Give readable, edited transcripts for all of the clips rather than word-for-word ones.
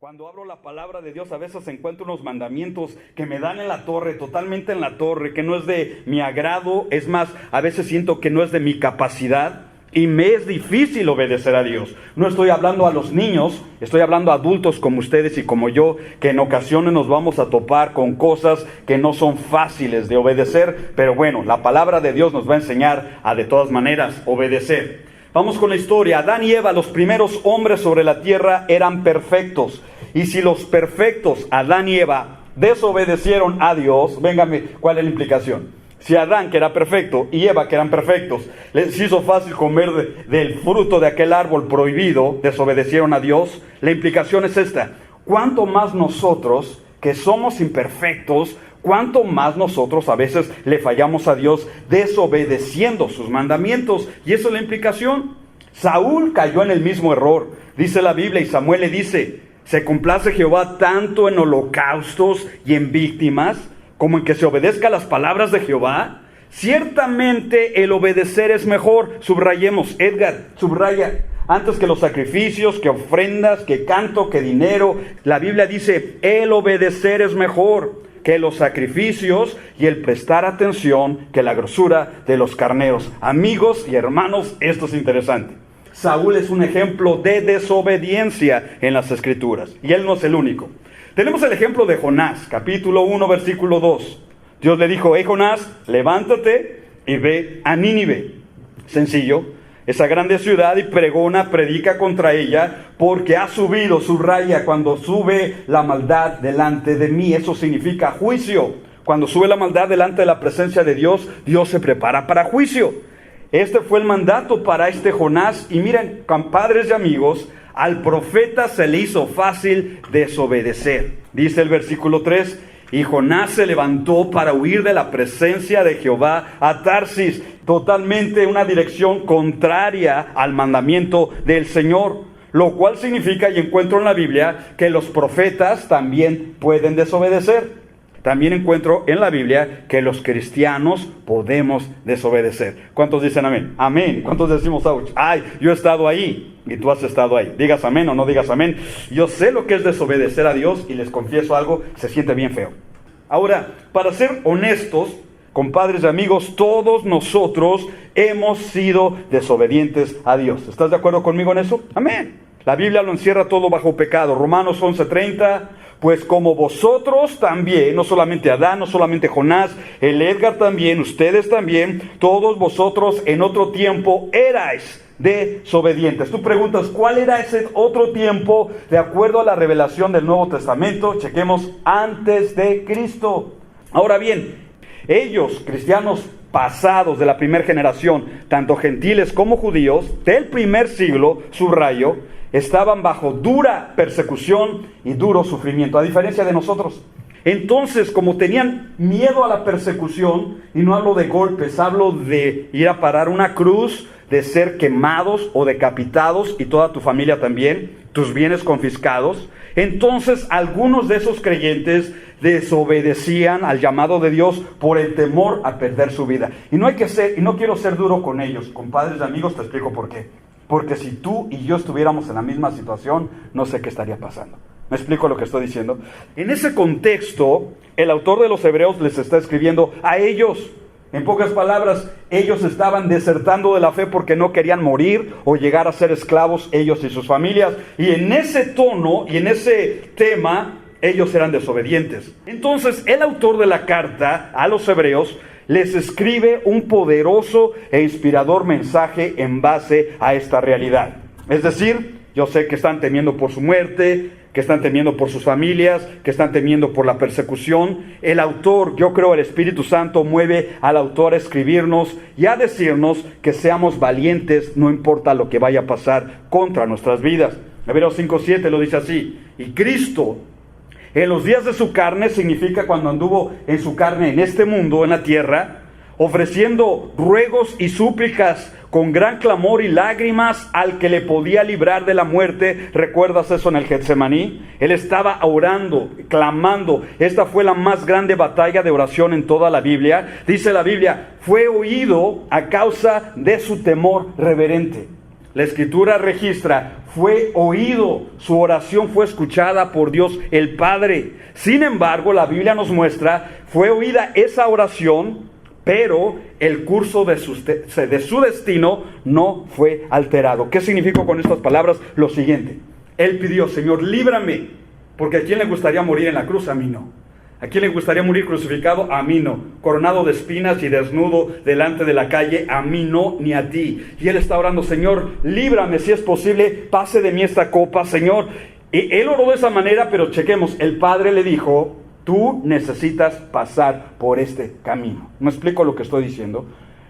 Cuando abro la palabra de Dios, a veces encuentro unos mandamientos que me dan en la torre, totalmente en la torre, que no es de mi agrado. Es más, a veces siento que no es de mi capacidad y me es difícil obedecer a Dios. No estoy hablando a los niños, estoy hablando a adultos como ustedes y como yo, que en ocasiones nos vamos a topar con cosas que no son fáciles de obedecer. Pero bueno, la palabra de Dios nos va a enseñar a de todas maneras obedecer. Vamos con la historia. Adán y Eva, los primeros hombres sobre la tierra, eran perfectos. Y si los perfectos, Adán y Eva, desobedecieron a Dios, véngame, ¿cuál es la implicación? Si Adán, que era perfecto, y Eva, que eran perfectos, les hizo fácil comer del fruto de aquel árbol prohibido, desobedecieron a Dios, la implicación es esta: ¿cuánto más nosotros, que somos imperfectos, cuánto más nosotros a veces le fallamos a Dios desobedeciendo sus mandamientos? Y esa es la implicación. Saúl cayó en el mismo error. Dice la Biblia, y Samuel le dice: ¿se complace Jehová tanto en holocaustos y en víctimas, como en que se obedezca a las palabras de Jehová? Ciertamente el obedecer es mejor. Subrayemos, Edgar, subraya. Antes que los sacrificios, que ofrendas, que canto, que dinero. La Biblia dice, el obedecer es mejor que los sacrificios y el prestar atención que la grosura de los carneros. Amigos y hermanos, esto es interesante. Saúl es un ejemplo de desobediencia en las Escrituras. Y él no es el único. Tenemos el ejemplo de Jonás, capítulo 1, versículo 2. Dios le dijo: hey Jonás, levántate y ve a Nínive. Sencillo. Esa grande ciudad, y predica contra ella, porque ha subido, subraya, cuando sube la maldad delante de mí. Eso significa juicio. Cuando sube la maldad delante de la presencia de Dios, Dios se prepara para juicio. Este fue el mandato para este Jonás. Y miren, compadres y amigos, al profeta se le hizo fácil desobedecer. Dice el versículo 3: y Jonás se levantó para huir de la presencia de Jehová a Tarsis, totalmente una dirección contraria al mandamiento del Señor. Lo cual significa, y encuentro en la Biblia, que los profetas también pueden desobedecer. También encuentro en la Biblia que los cristianos podemos desobedecer. ¿Cuántos dicen amén? Amén. ¿Cuántos decimos ouch? Ay, yo he estado ahí y tú has estado ahí. Digas amén o no digas amén. Yo sé lo que es desobedecer a Dios y les confieso algo, se siente bien feo. Ahora, para ser honestos, compadres y amigos, todos nosotros hemos sido desobedientes a Dios. ¿Estás de acuerdo conmigo en eso? Amén. La Biblia lo encierra todo bajo pecado. Romanos 11:30, pues como vosotros también, no solamente Adán, no solamente Jonás, el Edgar también, ustedes también, todos vosotros en otro tiempo erais desobedientes. Tú preguntas, ¿cuál era ese otro tiempo de acuerdo a la revelación del Nuevo Testamento? Chequemos, antes de Cristo. Ahora bien, ellos, cristianos pasados de la primera generación, tanto gentiles como judíos, del primer siglo, subrayo, estaban bajo dura persecución y duro sufrimiento, a diferencia de nosotros. Entonces, como tenían miedo a la persecución, y no hablo de golpes, hablo de ir a parar una cruz, de ser quemados o decapitados, y toda tu familia también, tus bienes confiscados. Entonces, algunos de esos creyentes desobedecían al llamado de Dios por el temor a perder su vida. Y no quiero ser duro con ellos, compadres y amigos, te explico por qué. Porque si tú y yo estuviéramos en la misma situación, no sé qué estaría pasando. ¿Me explico lo que estoy diciendo? En ese contexto, el autor de los Hebreos les está escribiendo a ellos. En pocas palabras, ellos estaban desertando de la fe porque no querían morir o llegar a ser esclavos ellos y sus familias. Y en ese tono y en ese tema, ellos eran desobedientes. Entonces, el autor de la carta a los Hebreos les escribe un poderoso e inspirador mensaje en base a esta realidad. Es decir, yo sé que están temiendo por su muerte, que están temiendo por sus familias, que están temiendo por la persecución. El autor, yo creo el Espíritu Santo mueve al autor a escribirnos y a decirnos que seamos valientes, no importa lo que vaya a pasar contra nuestras vidas. Hebreos 5:7 lo dice así: y Cristo, en los días de su carne, significa cuando anduvo en su carne en este mundo, en la tierra, ofreciendo ruegos y súplicas con gran clamor y lágrimas al que le podía librar de la muerte. ¿Recuerdas eso en el Getsemaní? Él estaba orando, clamando. Esta fue la más grande batalla de oración en toda la Biblia. Dice la Biblia, fue oído a causa de su temor reverente. La Escritura registra, fue oído, su oración fue escuchada por Dios el Padre. Sin embargo, la Biblia nos muestra, fue oída esa oración, pero el curso de su destino no fue alterado. ¿Qué significa con estas palabras? Lo siguiente, él pidió, Señor, líbrame, porque ¿a quién le gustaría morir en la cruz? A mí no. ¿A quién le gustaría morir crucificado? A mí no. Coronado de espinas y desnudo delante de la calle, a mí no, ni a ti. Y él está orando, Señor, líbrame si es posible, pase de mí esta copa, Señor. Y él oró de esa manera, pero chequemos, el Padre le dijo, tú necesitas pasar por este camino. ¿Me explico lo que estoy diciendo?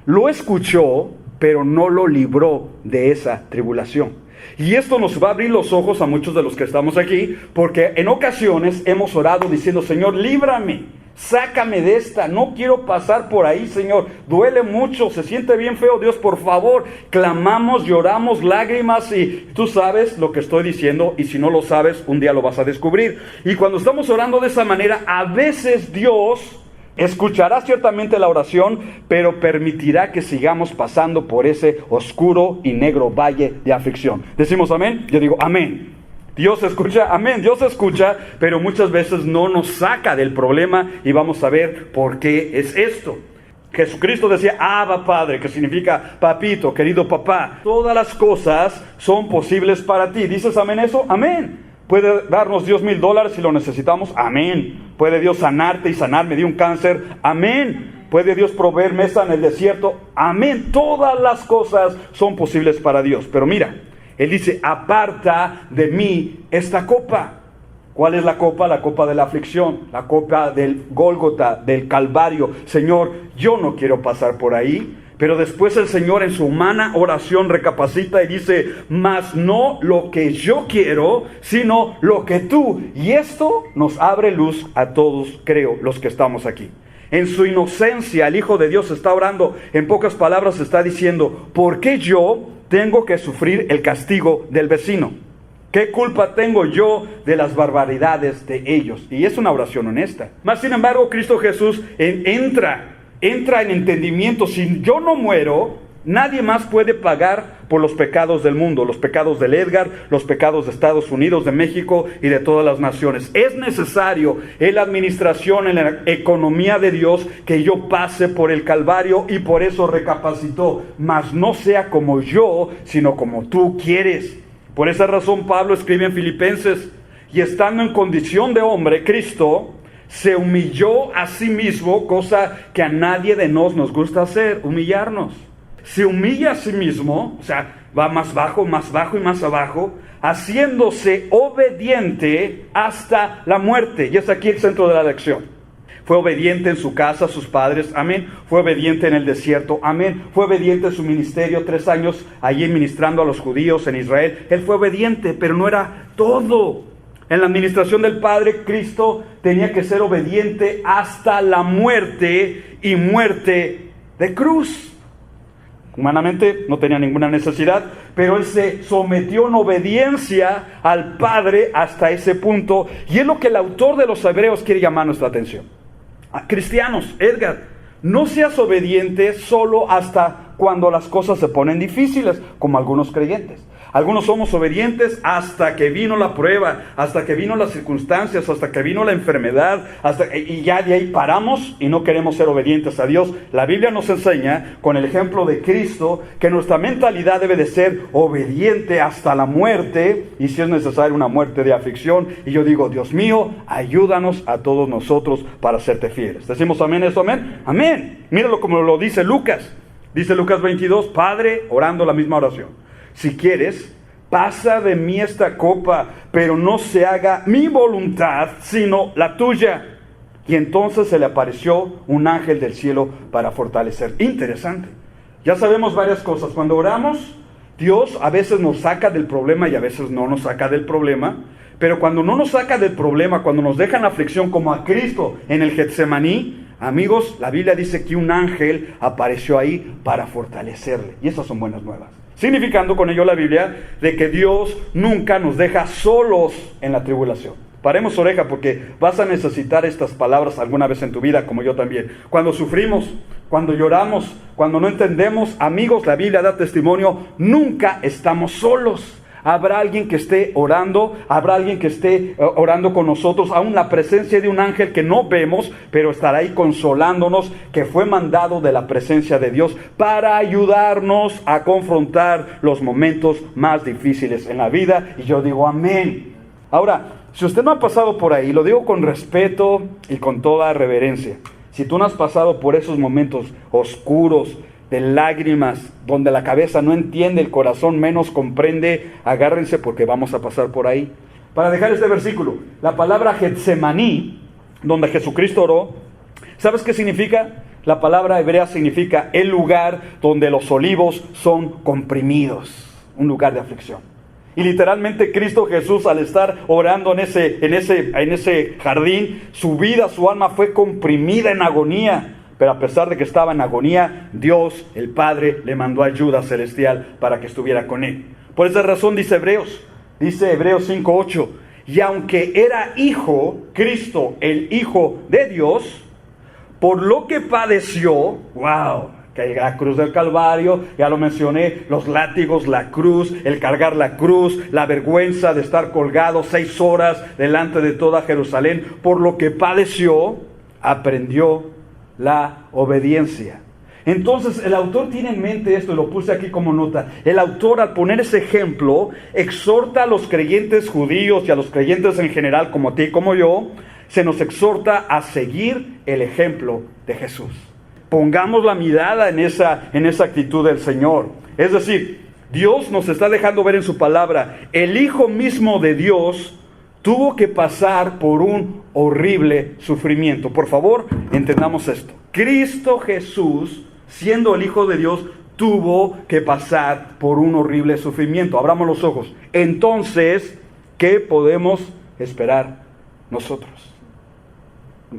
Lo escuchó, pero no lo libró de esa tribulación. Y esto nos va a abrir los ojos a muchos de los que estamos aquí, porque en ocasiones hemos orado diciendo, Señor, líbrame, sácame de esta, no quiero pasar por ahí, Señor, duele mucho, se siente bien feo, Dios, por favor. Clamamos, lloramos, lágrimas, y tú sabes lo que estoy diciendo, y si no lo sabes, un día lo vas a descubrir. Y cuando estamos orando de esa manera, a veces Dios escuchará ciertamente la oración, pero permitirá que sigamos pasando por ese oscuro y negro valle de aflicción. ¿Decimos amén? Yo digo amén. Dios escucha, amén, Dios escucha, pero muchas veces no nos saca del problema y vamos a ver por qué es esto. Jesucristo decía, Abba Padre, que significa papito, querido papá. Todas las cosas son posibles para ti. ¿Dices amén eso? Amén. ¿Puede darnos Dios $1,000 si lo necesitamos? Amén. ¿Puede Dios sanarte y sanarme de un cáncer? Amén. ¿Puede Dios proveer mesa en el desierto? Amén. Todas las cosas son posibles para Dios. Pero mira, Él dice, aparta de mí esta copa. ¿Cuál es la copa? La copa de la aflicción, la copa del Gólgota, del Calvario. Señor, yo no quiero pasar por ahí. Pero después el Señor en su humana oración recapacita y dice, mas no lo que yo quiero, sino lo que tú. Y esto nos abre luz a todos, creo, los que estamos aquí. En su inocencia, el Hijo de Dios está orando, en pocas palabras está diciendo, ¿por qué yo tengo que sufrir el castigo del vecino? ¿Qué culpa tengo yo de las barbaridades de ellos? Y es una oración honesta. Mas sin embargo, Cristo Jesús entra en entendimiento. Si yo no muero, nadie más puede pagar por los pecados del mundo, los pecados del Edgar, los pecados de Estados Unidos, de México y de todas las naciones. Es necesario en la administración, en la economía de Dios, que yo pase por el Calvario, y por eso recapacitó, mas no sea como yo, sino como tú quieres. Por esa razón Pablo escribe en Filipenses, y estando en condición de hombre, Cristo se humilló a sí mismo, cosa que a nadie de nos gusta hacer, humillarnos. Se humilla a sí mismo, o sea, va más bajo y más abajo, haciéndose obediente hasta la muerte. Y es aquí el centro de la lección. Fue obediente en su casa a sus padres, amén. Fue obediente en el desierto, amén. Fue obediente en su ministerio, 3 años allí ministrando a los judíos en Israel. Él fue obediente, pero no era todo. En la administración del Padre, Cristo tenía que ser obediente hasta la muerte, y muerte de cruz. Humanamente no tenía ninguna necesidad, pero Él se sometió en obediencia al Padre hasta ese punto. Y es lo que el autor de los Hebreos quiere llamar nuestra atención. Cristianos, Edgar, no seas obediente solo hasta cuando las cosas se ponen difíciles, como algunos creyentes. Algunos somos obedientes hasta que vino la prueba, hasta que vino las circunstancias, hasta que vino la enfermedad, y ya de ahí paramos y no queremos ser obedientes a Dios. La Biblia nos enseña, con el ejemplo de Cristo, que nuestra mentalidad debe de ser obediente hasta la muerte, y si es necesario una muerte de aflicción. Y yo digo, Dios mío, ayúdanos a todos nosotros para serte fieles. ¿Decimos amén eso? Amén. Amén. Míralo como lo dice Lucas. Dice Lucas 22, Padre, orando la misma oración. Si quieres, pasa de mí esta copa, pero no se haga mi voluntad, sino la tuya. Y entonces se le apareció un ángel del cielo para fortalecer. Interesante. Ya sabemos varias cosas. Cuando oramos, Dios a veces nos saca del problema y a veces no nos saca del problema. Pero cuando no nos saca del problema, cuando nos deja en aflicción, como a Cristo en el Getsemaní, amigos, la Biblia dice que un ángel apareció ahí para fortalecerle. Y esas son buenas nuevas. Significando con ello la Biblia de que Dios nunca nos deja solos en la tribulación. Paremos oreja, porque vas a necesitar estas palabras alguna vez en tu vida, como yo también. Cuando sufrimos, cuando lloramos, cuando no entendemos, amigos, la Biblia da testimonio, nunca estamos solos. Habrá alguien que esté orando, habrá alguien que esté orando con nosotros, aún la presencia de un ángel que no vemos, pero estará ahí consolándonos, que fue mandado de la presencia de Dios para ayudarnos a confrontar los momentos más difíciles en la vida. Y yo digo amén. Ahora, si usted no ha pasado por ahí, lo digo con respeto y con toda reverencia. Si tú no has pasado por esos momentos oscuros, de lágrimas, donde la cabeza no entiende, el corazón menos comprende, agárrense porque vamos a pasar por ahí. Para dejar este versículo, la palabra Getsemaní, donde Jesucristo oró, ¿sabes qué significa? La palabra hebrea significa el lugar donde los olivos son comprimidos, un lugar de aflicción. Y literalmente Cristo Jesús, al estar orando en ese jardín, su vida, su alma fue comprimida en agonía. Pero a pesar de que estaba en agonía, Dios, el Padre, le mandó ayuda celestial para que estuviera con él. Por esa razón dice Hebreos 5:8, y aunque era hijo, Cristo, el Hijo de Dios, por lo que padeció, que la cruz del Calvario, ya lo mencioné, los látigos, la cruz, el cargar la cruz, la vergüenza de estar colgado 6 horas delante de toda Jerusalén, por lo que padeció, aprendió la obediencia. Entonces el autor tiene en mente esto, y lo puse aquí como nota. El autor, al poner ese ejemplo, exhorta a los creyentes judíos y a los creyentes en general, como a ti y como yo, se nos exhorta a seguir el ejemplo de Jesús. Pongamos la mirada en esa actitud del Señor. Es decir, Dios nos está dejando ver en su palabra, el Hijo mismo de Dios tuvo que pasar por un horrible sufrimiento. Por favor, entendamos esto. Cristo Jesús, siendo el Hijo de Dios, tuvo que pasar por un horrible sufrimiento. Abramos los ojos. Entonces, ¿qué podemos esperar nosotros?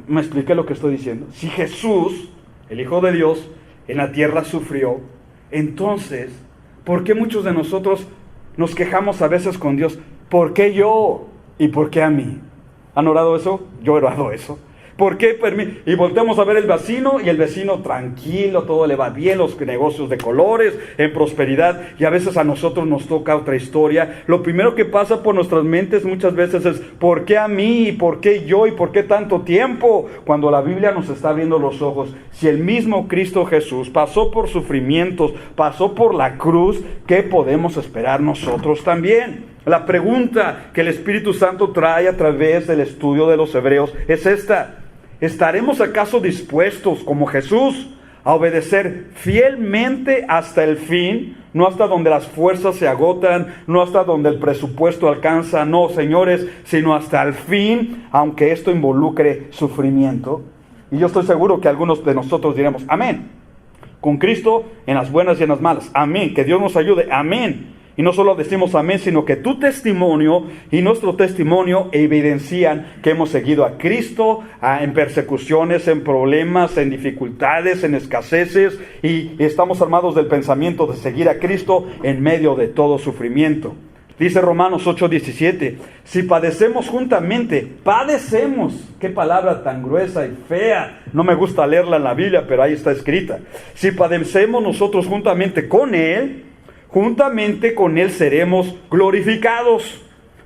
¿Me expliqué lo que estoy diciendo? Si Jesús, el Hijo de Dios, en la tierra sufrió, entonces, ¿por qué muchos de nosotros nos quejamos a veces con Dios? ¿Por qué yo? ¿Y por qué a mí? ¿Han orado eso? Yo he orado eso. ¿Por qué? Y volteamos a ver el vecino, y el vecino tranquilo, todo le va bien, los negocios de colores, en prosperidad, y a veces a nosotros nos toca otra historia. Lo primero que pasa por nuestras mentes muchas veces es, ¿por qué a mí? ¿Por qué yo? ¿Y por qué tanto tiempo? Cuando la Biblia nos está abriendo los ojos, si el mismo Cristo Jesús pasó por sufrimientos, pasó por la cruz, ¿qué podemos esperar nosotros también? La pregunta que el Espíritu Santo trae a través del estudio de los Hebreos es esta: ¿estaremos acaso dispuestos, como Jesús, a obedecer fielmente hasta el fin? No hasta donde las fuerzas se agotan, no hasta donde el presupuesto alcanza, no, señores, sino hasta el fin, aunque esto involucre sufrimiento. Y yo estoy seguro que algunos de nosotros diremos, amén, con Cristo en las buenas y en las malas, amén, que Dios nos ayude, amén. Y no solo decimos amén, sino que tu testimonio y nuestro testimonio evidencian que hemos seguido a Cristo en persecuciones, en problemas, en dificultades, en escaseces, y estamos armados del pensamiento de seguir a Cristo en medio de todo sufrimiento. Dice Romanos 8:17, si padecemos juntamente, padecemos. Qué palabra tan gruesa y fea. No me gusta leerla en la Biblia, pero ahí está escrita. Si padecemos nosotros juntamente con Él, juntamente con Él seremos glorificados.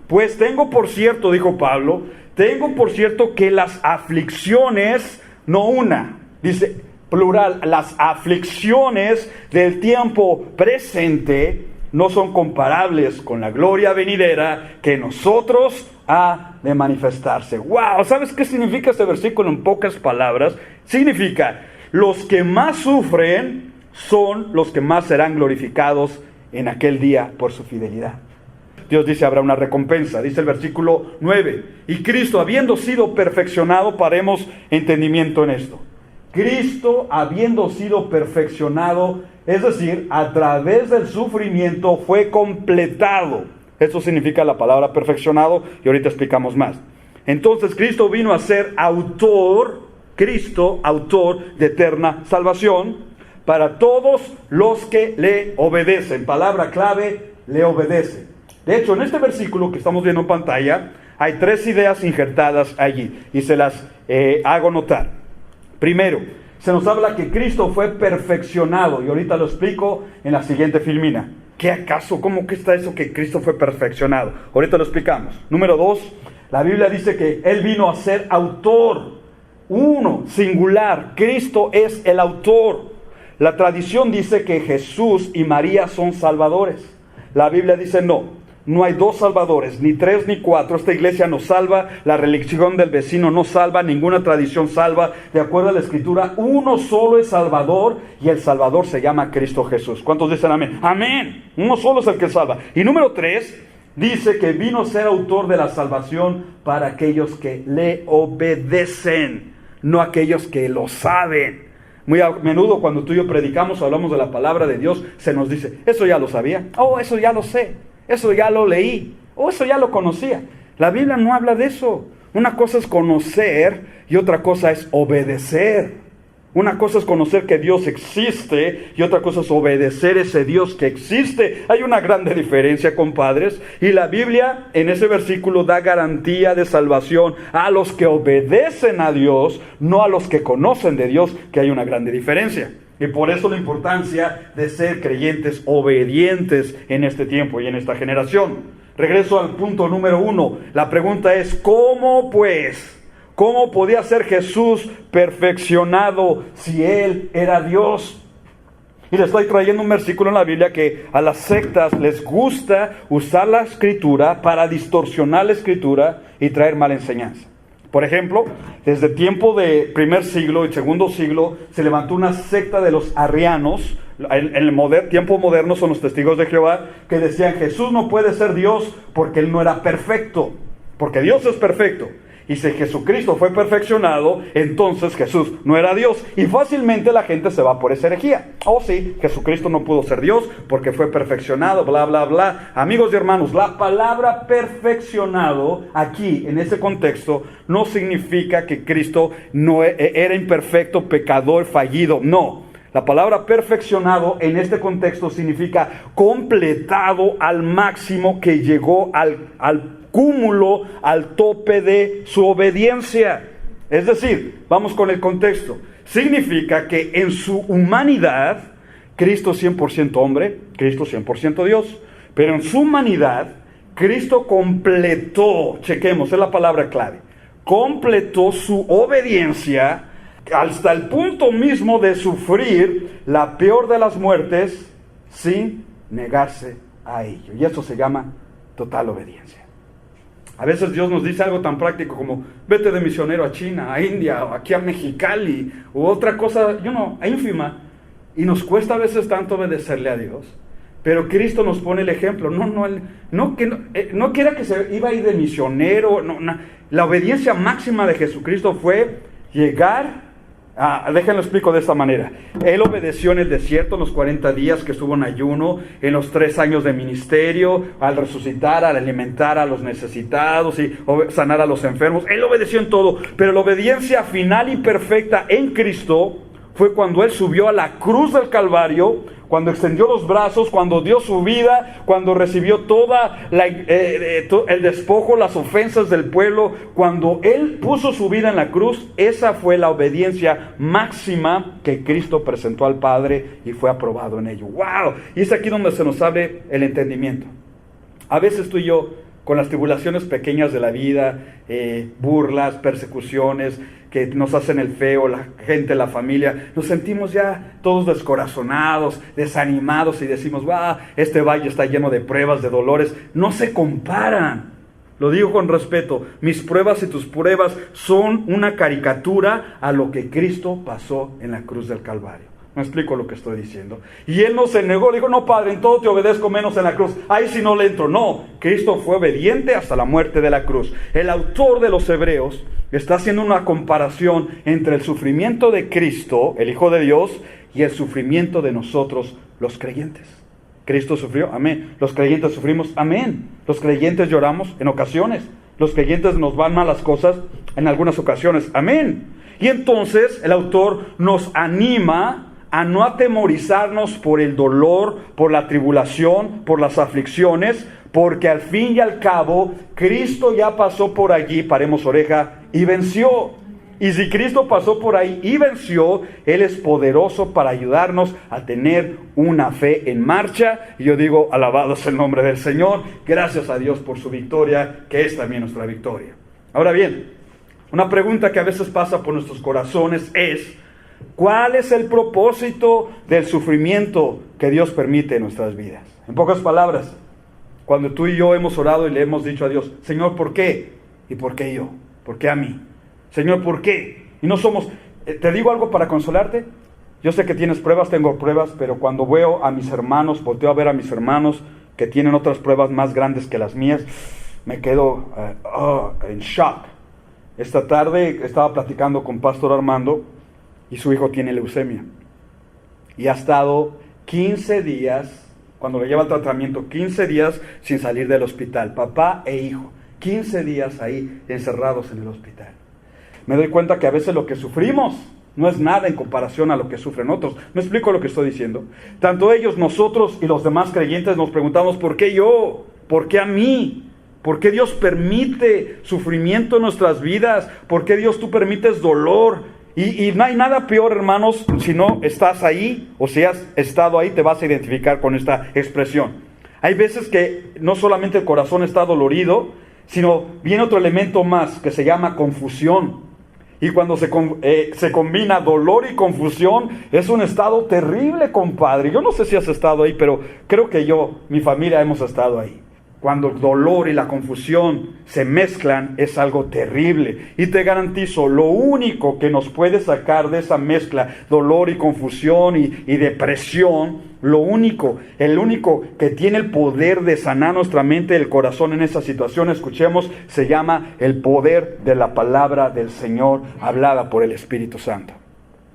Pues tengo por cierto, dijo Pablo, tengo por cierto que las aflicciones, no una, dice plural, las aflicciones del tiempo presente no son comparables con la gloria venidera que nosotros ha de manifestarse. ¡Wow! ¿Sabes qué significa este versículo en pocas palabras? Significa, los que más sufren son los que más serán glorificados en aquel día por su fidelidad. Dios dice, habrá una recompensa. Dice el versículo 9, y Cristo, habiendo sido perfeccionado, paremos entendimiento en esto. Cristo, habiendo sido perfeccionado, es decir, a través del sufrimiento, fue completado. Eso significa la palabra perfeccionado, y ahorita explicamos más. Entonces Cristo vino a ser autor de eterna salvación para todos los que le obedecen. Palabra clave, le obedecen. De hecho, en este versículo que estamos viendo en pantalla, hay 3 ideas injertadas allí, y se las hago notar. Primero, se nos habla que Cristo fue perfeccionado. Y ahorita lo explico en la siguiente filmina. ¿Qué acaso? ¿Cómo que está eso que Cristo fue perfeccionado? Ahorita lo explicamos. Número 2, la Biblia dice que Él vino a ser autor. Uno, singular. Cristo es el autor. La tradición dice que Jesús y María son salvadores. La Biblia dice no hay dos salvadores, ni tres ni cuatro. Esta iglesia no salva, la religión del vecino no salva, ninguna tradición salva. De acuerdo a la Escritura, uno solo es Salvador y el Salvador se llama Cristo Jesús. ¿Cuántos dicen amén? Amén. Uno solo es el que salva. Y número 3, dice que vino a ser autor de la salvación para aquellos que le obedecen, no aquellos que lo saben. Muy a menudo cuando tú y yo predicamos o hablamos de la palabra de Dios, se nos dice, eso ya lo sabía, eso ya lo sé, eso ya lo leí, eso ya lo conocía. La Biblia no habla de eso. Una cosa es conocer y otra cosa es obedecer. Una cosa es conocer que Dios existe y otra cosa es obedecer a ese Dios que existe. Hay una grande diferencia, compadres. Y la Biblia en ese versículo da garantía de salvación a los que obedecen a Dios, no a los que conocen de Dios, que hay una grande diferencia. Y por eso la importancia de ser creyentes obedientes en este tiempo y en esta generación. Regreso al punto número 1. La pregunta es, ¿cómo pues? ¿Cómo podía ser Jesús perfeccionado si Él era Dios? Y le estoy trayendo un versículo en la Biblia que a las sectas les gusta usar la Escritura para distorsionar la Escritura y traer mala enseñanza. Por ejemplo, desde el tiempo de primer siglo y segundo siglo se levantó una secta de los arrianos. En el tiempo moderno son los testigos de Jehová que decían Jesús no puede ser Dios porque Él no era perfecto, porque Dios es perfecto. Y si Jesucristo fue perfeccionado, entonces Jesús no era Dios. Y fácilmente la gente se va por esa herejía. Sí, Jesucristo no pudo ser Dios porque fue perfeccionado, bla, bla, bla. Amigos y hermanos, la palabra perfeccionado aquí, en ese contexto, no significa que Cristo no era imperfecto, pecador, fallido. No. La palabra perfeccionado en este contexto significa completado al máximo, que llegó al cúmulo, al tope de su obediencia. Es decir, vamos con el contexto. Significa que en su humanidad, Cristo 100% hombre, Cristo 100% Dios. Pero en su humanidad, Cristo completó, chequemos, es la palabra clave, completó su obediencia hasta el punto mismo de sufrir la peor de las muertes sin negarse a ello. Y eso se llama total obediencia. A veces Dios nos dice algo tan práctico como vete de misionero a China, a India, o aquí a Mexicali, u otra cosa, ínfima. Y nos cuesta a veces tanto obedecerle a Dios. Pero Cristo nos pone el ejemplo. No quiera que se iba a ir de misionero. La obediencia máxima de Jesucristo fue llegar. Déjenlo explico de esta manera. Él obedeció en el desierto los 40 días que estuvo en ayuno, en los 3 años de ministerio, al resucitar, al alimentar a los necesitados y sanar a los enfermos. Él obedeció en todo, pero la obediencia final y perfecta en Cristo fue cuando Él subió a la cruz del Calvario, cuando extendió los brazos, cuando dio su vida, cuando recibió el despojo, las ofensas del pueblo, cuando Él puso su vida en la cruz. Esa fue la obediencia máxima que Cristo presentó al Padre y fue aprobado en ello. ¡Wow! Y es aquí donde se nos abre el entendimiento. A veces tú y yo, con las tribulaciones pequeñas de la vida, burlas, persecuciones que nos hacen el feo, la gente, la familia, nos sentimos ya todos descorazonados, desanimados y decimos, este valle está lleno de pruebas, de dolores. No se comparan. Lo digo con respeto. Mis pruebas y tus pruebas son una caricatura a lo que Cristo pasó en la cruz del Calvario. Me explico lo que estoy diciendo. Y Él no se negó, le dijo, no, Padre, en todo te obedezco menos en la cruz. Ahí sí no le entro. No, Cristo fue obediente hasta la muerte de la cruz. El autor de los Hebreos está haciendo una comparación entre el sufrimiento de Cristo, el Hijo de Dios, y el sufrimiento de nosotros, los creyentes. Cristo sufrió, amén. Los creyentes sufrimos, amén. Los creyentes lloramos en ocasiones. Los creyentes nos van mal las cosas en algunas ocasiones, amén. Y entonces el autor nos anima a no atemorizarnos por el dolor, por la tribulación, por las aflicciones, porque al fin y al cabo Cristo ya pasó por allí, paremos oreja, y venció. Y si Cristo pasó por ahí y venció, Él es poderoso para ayudarnos a tener una fe en marcha. Y yo digo, alabado es el nombre del Señor. Gracias a Dios por su victoria, que es también nuestra victoria. Ahora bien, una pregunta que a veces pasa por nuestros corazones es: ¿cuál es el propósito del sufrimiento que Dios permite en nuestras vidas? En pocas palabras, cuando tú y yo hemos orado y le hemos dicho a Dios, Señor, ¿por qué? ¿Y por qué yo? ¿Por qué a mí? Señor, ¿por qué? Y no somos... ¿Te digo algo para consolarte? Yo sé que tienes pruebas, tengo pruebas, pero cuando veo a mis hermanos, volteo a ver a mis hermanos que tienen otras pruebas más grandes que las mías, me quedo en shock. Esta tarde estaba platicando con Pastor Armando y su hijo tiene leucemia. Y ha estado 15 días, cuando le lleva el tratamiento, 15 días sin salir del hospital. Papá e hijo, 15 días ahí encerrados en el hospital. Me doy cuenta que a veces lo que sufrimos no es nada en comparación a lo que sufren otros. ¿Me explico lo que estoy diciendo? Tanto ellos, nosotros y los demás creyentes nos preguntamos, ¿por qué yo? ¿Por qué a mí? ¿Por qué Dios permite sufrimiento en nuestras vidas? ¿Por qué Dios tú permites dolor? Y no hay nada peor, hermanos, si no estás ahí o si has estado ahí, te vas a identificar con esta expresión. Hay veces que no solamente el corazón está dolorido, sino viene otro elemento más que se llama confusión. Y cuando se combina dolor y confusión, es un estado terrible, compadre. Yo no sé si has estado ahí, pero creo que mi familia hemos estado ahí. Cuando el dolor y la confusión se mezclan, es algo terrible. Y te garantizo, lo único que nos puede sacar de esa mezcla, dolor y confusión y depresión, el único que tiene el poder de sanar nuestra mente y el corazón en esa situación, escuchemos, se llama el poder de la palabra del Señor hablada por el Espíritu Santo.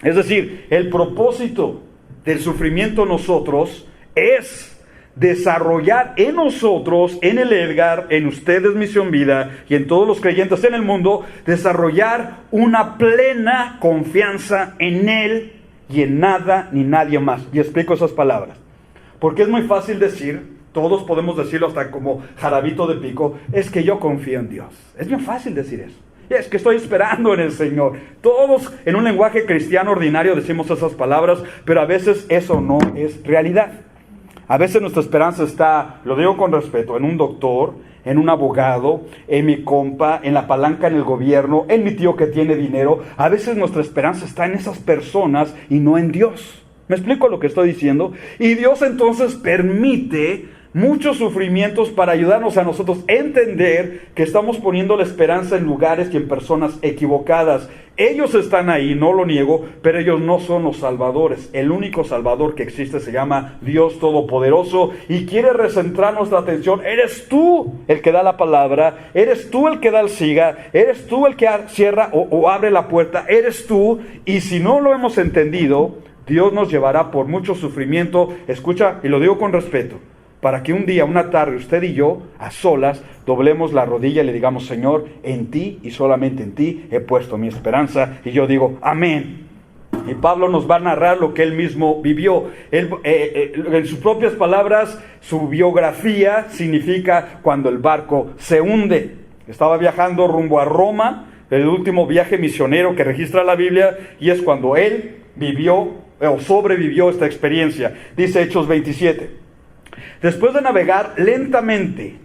Es decir, el propósito del sufrimiento en nosotros es desarrollar en nosotros, en el Edgar, en ustedes, Misión Vida, y en todos los creyentes en el mundo, desarrollar una plena confianza en Él y en nada ni nadie más. Y explico esas palabras, porque es muy fácil decir, todos podemos decirlo hasta como jarabito de pico, es que yo confío en Dios. Es bien fácil decir eso. Y es que estoy esperando en el Señor. Todos en un lenguaje cristiano ordinario decimos esas palabras, pero a veces eso no es realidad. A veces nuestra esperanza está, lo digo con respeto, en un doctor, en un abogado, en mi compa, en la palanca en el gobierno, en mi tío que tiene dinero. A veces nuestra esperanza está en esas personas y no en Dios. ¿Me explico lo que estoy diciendo? Y Dios entonces permite muchos sufrimientos para ayudarnos a nosotros a entender que estamos poniendo la esperanza en lugares y en personas equivocadas. Ellos están ahí, no lo niego, pero ellos no son los salvadores. El único salvador que existe se llama Dios Todopoderoso y quiere recentrar nuestra atención. Eres tú el que da la palabra, eres tú el que da el siga, eres tú el que cierra o abre la puerta, eres tú. Y si no lo hemos entendido, Dios nos llevará por mucho sufrimiento. Escucha, y lo digo con respeto, para que un día, una tarde, usted y yo, a solas, doblemos la rodilla y le digamos, Señor, en ti y solamente en ti he puesto mi esperanza. Y yo digo, amén. Y Pablo nos va a narrar lo que él mismo vivió. En sus propias palabras, su biografía significa cuando el barco se hunde. Estaba viajando rumbo a Roma, el último viaje misionero que registra la Biblia, y es cuando él vivió o sobrevivió esta experiencia. Dice Hechos 27. Después de navegar lentamente,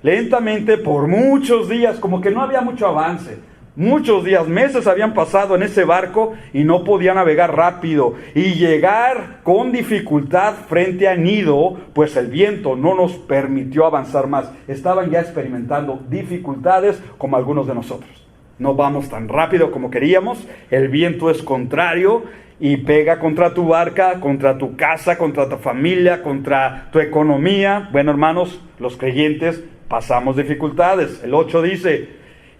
lentamente por muchos días, como que no había mucho avance, muchos días, meses habían pasado en ese barco y no podía navegar rápido y llegar con dificultad frente a Gnido, pues el viento no nos permitió avanzar más. Estaban ya experimentando dificultades como algunos de nosotros. No vamos tan rápido como queríamos, el viento es contrario y pega contra tu barca, contra tu casa, contra tu familia, contra tu economía. Bueno, hermanos, los creyentes pasamos dificultades. El 8 dice,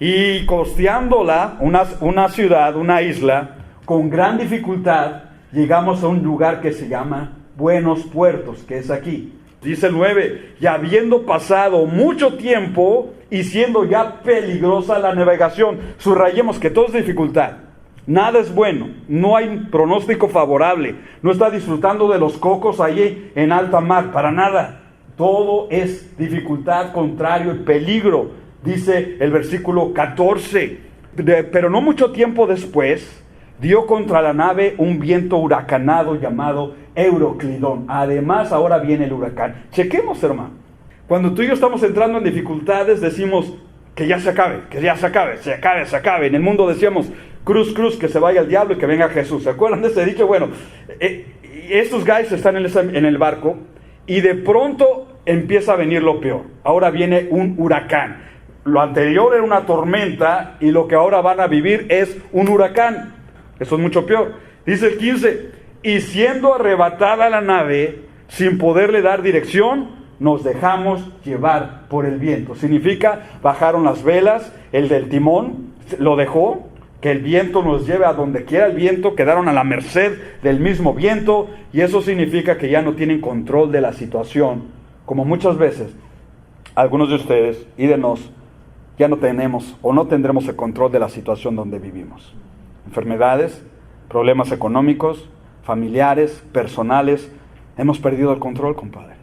y costeándola, una ciudad, una isla, con gran dificultad, llegamos a un lugar que se llama Buenos Puertos, que es aquí. Dice el 9, y habiendo pasado mucho tiempo y siendo ya peligrosa la navegación. Subrayemos que todo es dificultad. Nada es bueno, no hay pronóstico favorable, no está disfrutando de los cocos allí en alta mar, para nada. Todo es dificultad, contrario y peligro. Dice el versículo 14, Pero no mucho tiempo después, dio contra la nave un viento huracanado llamado Euroclidón. Además, ahora viene el huracán. Chequemos, hermano. Cuando tú y yo estamos entrando en dificultades, decimos que ya se acabe, se acabe. En el mundo decíamos, cruz, que se vaya el diablo y que venga Jesús. ¿Se acuerdan de ese dicho? Bueno, estos guys están en el barco y de pronto empieza a venir lo peor. Ahora viene un huracán. Lo anterior era una tormenta y lo que ahora van a vivir es un huracán. Eso es mucho peor. Dice el 15, y siendo arrebatada la nave, sin poderle dar dirección, nos dejamos llevar por el viento. Significa, bajaron las velas, el del timón lo dejó, que el viento nos lleve a donde quiera el viento, quedaron a la merced del mismo viento, y eso significa que ya no tienen control de la situación, como muchas veces algunos de ustedes y de nos ya no tenemos o no tendremos el control de la situación donde vivimos. Enfermedades, problemas económicos, familiares, personales, hemos perdido el control, compadres.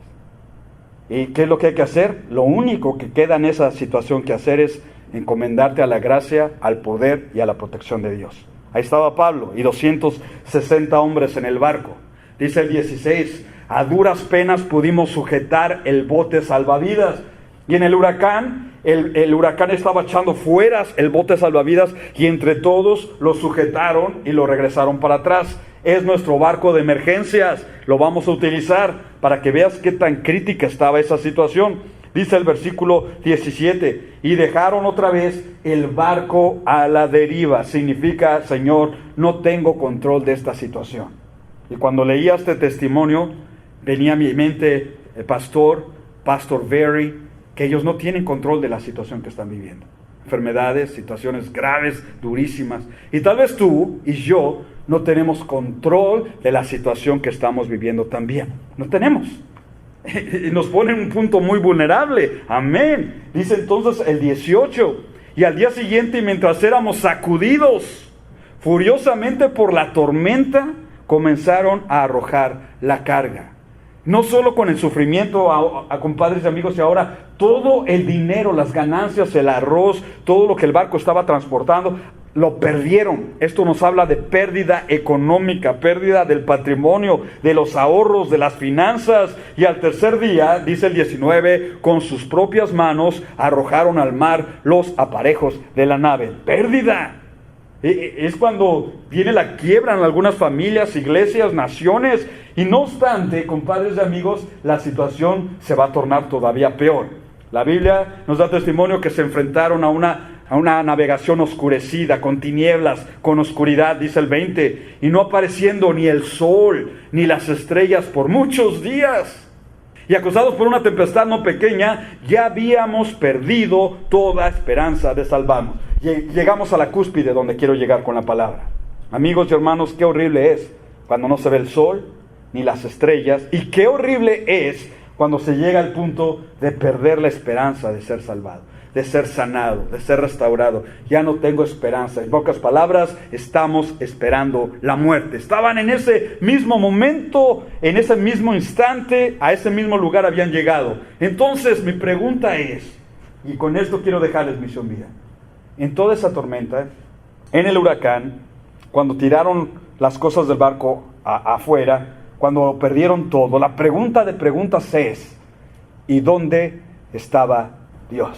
¿Y qué es lo que hay que hacer? Lo único que queda en esa situación que hacer es encomendarte a la gracia, al poder y a la protección de Dios. Ahí estaba Pablo y 260 hombres en el barco. Dice el 16, a duras penas pudimos sujetar el bote salvavidas. Y en el huracán, el huracán estaba echando fuera el bote salvavidas y entre todos lo sujetaron y lo regresaron para atrás. Es nuestro barco de emergencias, lo vamos a utilizar para que veas qué tan crítica estaba esa situación. Dice el versículo 17, y dejaron otra vez el barco a la deriva. Significa, Señor, no tengo control de esta situación. Y cuando leía este testimonio, venía a mi mente el Pastor Berry, que ellos no tienen control de la situación que están viviendo. Enfermedades, situaciones graves, durísimas. Y tal vez tú y yo no tenemos control de la situación que estamos viviendo también. No tenemos. Y nos pone en un punto muy vulnerable. Amén. Dice entonces el 18. Y al día siguiente, mientras éramos sacudidos furiosamente por la tormenta, comenzaron a arrojar la carga. No solo con el sufrimiento a compadres y amigos, y ahora todo el dinero, las ganancias, el arroz, todo lo que el barco estaba transportando, lo perdieron. Esto nos habla de pérdida económica, pérdida del patrimonio, de los ahorros, de las finanzas. Y al tercer día, dice el 19, con sus propias manos arrojaron al mar los aparejos de la nave. Pérdida. Es cuando viene la quiebra en algunas familias, iglesias, naciones. Y no obstante, compadres y amigos, la situación se va a tornar todavía peor. La Biblia nos da testimonio que se enfrentaron a una navegación oscurecida, con tinieblas, con oscuridad, dice el 20, y no apareciendo ni el sol, ni las estrellas por muchos días. Y acusados por una tempestad no pequeña, ya habíamos perdido toda esperanza de salvarnos. Llegamos a la cúspide donde quiero llegar con la palabra. Amigos y hermanos, qué horrible es cuando no se ve el sol, ni las estrellas, y qué horrible es cuando se llega al punto de perder la esperanza de ser salvado, de ser sanado, de ser restaurado. Ya no tengo esperanza. En pocas palabras, estamos esperando la muerte. Estaban en ese mismo momento, en ese mismo instante, a ese mismo lugar habían llegado. Entonces mi pregunta es, y con esto quiero dejarles misión vida, en toda esa tormenta, en el huracán, cuando tiraron las cosas del barco afuera, cuando perdieron todo, la pregunta de preguntas es, ¿y dónde estaba Dios?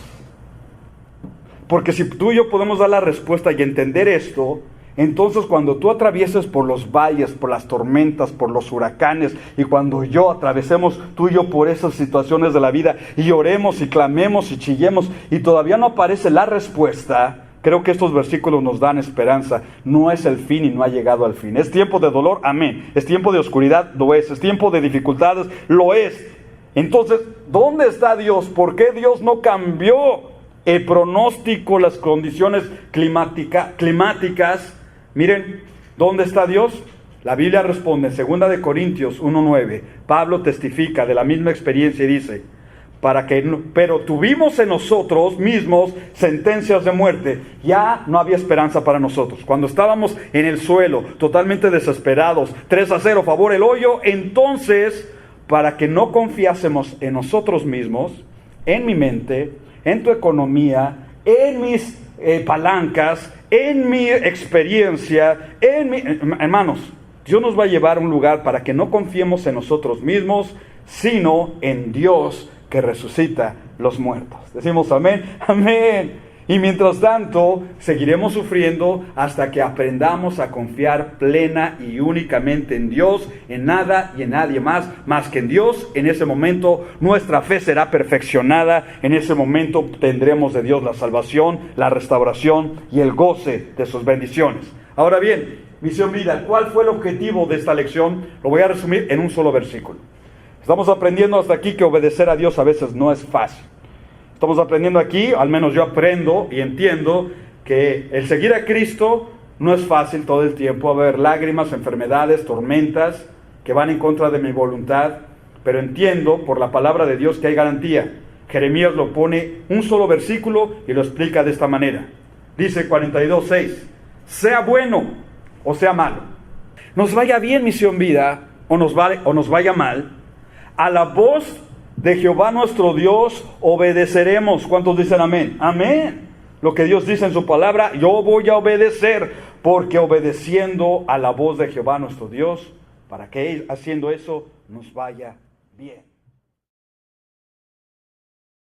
Porque si tú y yo podemos dar la respuesta y entender esto, entonces cuando tú atravieses por los valles, por las tormentas, por los huracanes, y cuando yo atravesemos tú y yo por esas situaciones de la vida, y oremos y clamemos y chillemos, y todavía no aparece la respuesta, creo que estos versículos nos dan esperanza. No es el fin y no ha llegado al fin. ¿Es tiempo de dolor? Amén. ¿Es tiempo de oscuridad? Lo es. ¿Es tiempo de dificultades? Lo es. Entonces, ¿dónde está Dios? ¿Por qué Dios no cambió el pronóstico, las condiciones climáticas? Miren, ¿dónde está Dios? La Biblia responde en 2 Corintios 1:9. Pablo testifica de la misma experiencia y dice, pero tuvimos en nosotros mismos sentencias de muerte. Ya no había esperanza para nosotros. Cuando estábamos en el suelo, totalmente desesperados, 3-0, favor el hoyo, entonces, para que no confiásemos en nosotros mismos, en mi mente, en tu economía, en mis palancas, en mi experiencia, hermanos, Dios nos va a llevar a un lugar para que no confiemos en nosotros mismos, sino en Dios que resucita los muertos. Decimos amén, amén. Y mientras tanto, seguiremos sufriendo hasta que aprendamos a confiar plena y únicamente en Dios, en nada y en nadie más que en Dios. En ese momento nuestra fe será perfeccionada. En ese momento tendremos de Dios la salvación, la restauración y el goce de sus bendiciones. Ahora bien, Misión Vida, ¿cuál fue el objetivo de esta lección? Lo voy a resumir en un solo versículo. Estamos aprendiendo hasta aquí que obedecer a Dios a veces no es fácil. Estamos aprendiendo aquí, al menos yo aprendo y entiendo, que el seguir a Cristo no es fácil todo el tiempo. Va a haber lágrimas, enfermedades, tormentas que van en contra de mi voluntad, pero entiendo por la palabra de Dios que hay garantía. Jeremías lo pone un solo versículo y lo explica de esta manera. Dice 42:6, sea bueno o sea malo, nos vaya bien, Misión Vida, o nos vaya mal, a la voz de Jehová nuestro Dios obedeceremos. ¿Cuántos dicen amén? Amén. Lo que Dios dice en su palabra, yo voy a obedecer, porque obedeciendo a la voz de Jehová nuestro Dios, para que haciendo eso nos vaya bien.